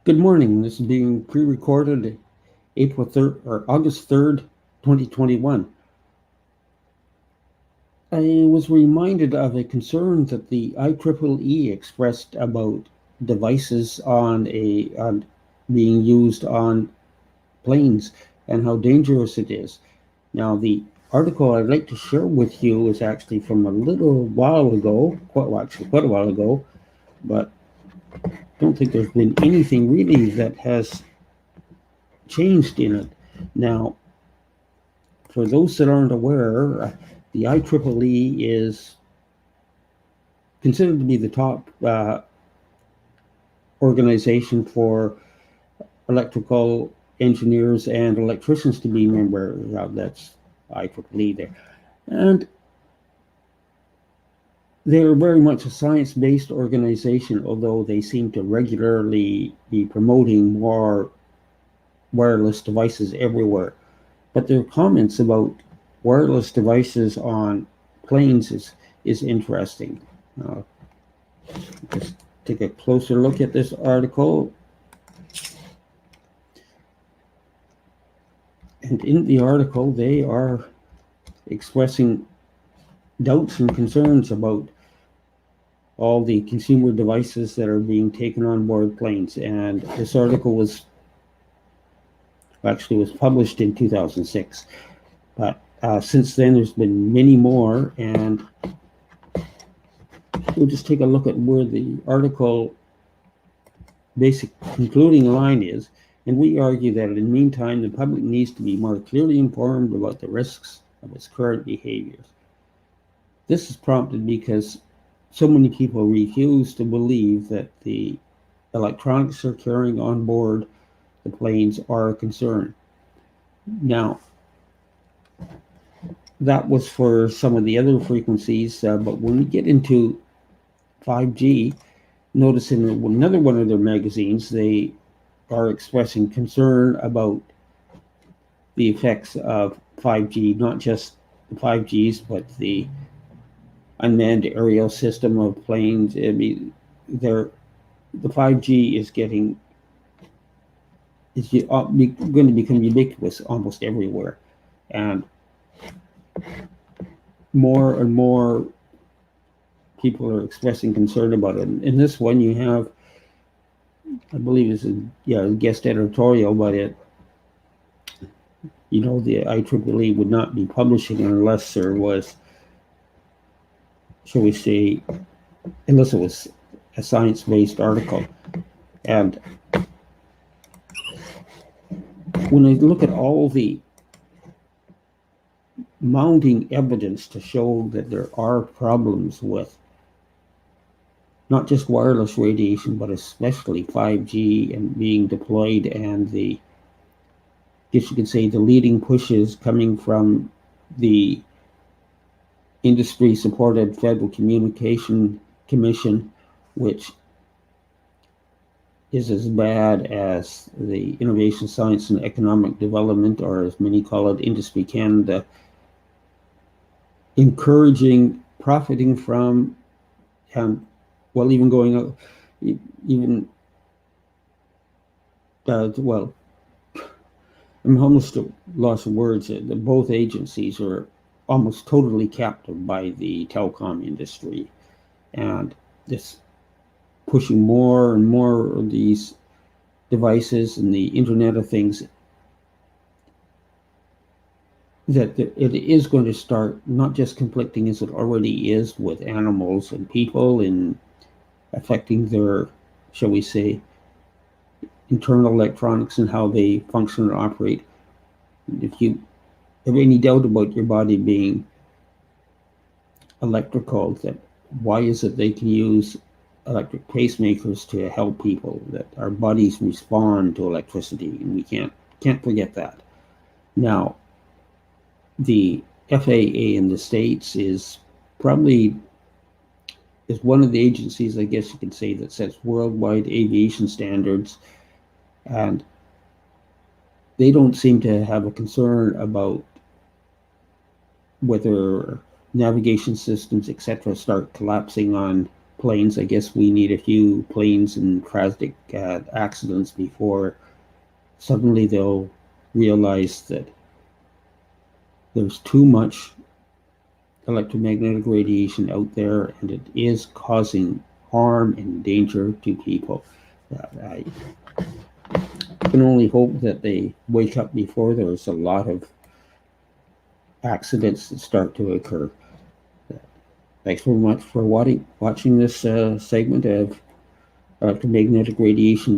Good morning. This is being pre-recorded April 3rd or August 3rd, 2021. I was reminded of a concern that the IEEE expressed about devices on being used on planes and how dangerous it is. Now, the article I'd like to share with you is actually from a little while ago, quite a while ago, but I don't think there's been anything really that has changed in it. Now, for those that aren't aware, the IEEE is considered to be the top organization for electrical engineers and electricians to be members of. That's IEEE there. And they're very much a science-based organization, although they seem to regularly be promoting more wireless devices everywhere. But their comments about wireless devices on planes is interesting. Uh, just take a closer look at this article. And in the article, they are expressing doubts and concerns about all the consumer devices that are being taken on board planes. And this article was published in 2006. But since then, there's been many more, and we'll just take a look at where the article basic concluding line is. And we argue that in the meantime, the public needs to be more clearly informed about the risks of its current behaviors. This is prompted because so many people refuse to believe that the electronics they're carrying on board the planes are a concern. Now, that was for some of the other frequencies, but when we get into 5G, notice in another one of their magazines, they are expressing concern about the effects of 5G, not just the 5Gs, but the unmanned aerial system of planes. I mean, the 5G is going to become ubiquitous almost everywhere, and more and more people are expressing concern about it. In this one, you have, I believe it's a guest editorial, but the IEEE would not be publishing unless there was, shall we say, unless it was a science-based article. And when I look at all the mounting evidence to show that there are problems with not just wireless radiation, but especially 5G and being deployed, and I guess you could say the leading pushes coming from the industry-supported Federal Communication Commission, which is as bad as the Innovation, Science, and Economic Development, or as many call it, Industry Canada, encouraging, profiting from, and even going out, even well, I'm almost at loss of words. Both agencies are almost totally captive by the telecom industry, and this pushing more and more of these devices and the Internet of Things, that it is going to start not just conflicting as it already is with animals and people in affecting their, shall we say, internal electronics and how they function and operate. If you have any doubt about your body being electrical, that why is it they can use electric pacemakers to help people, that our bodies respond to electricity, and we can't forget that. Now, the FAA in the States is one of the agencies, I guess you could say, that sets worldwide aviation standards, and they don't seem to have a concern about whether navigation systems, etc., start collapsing on planes. I guess we need a few planes and tragic accidents before suddenly they'll realize that there's too much electromagnetic radiation out there and it is causing harm and danger to people. I can only hope that they wake up before there's a lot of accidents that start to occur. Thanks very much for watching this segment of electromagnetic radiation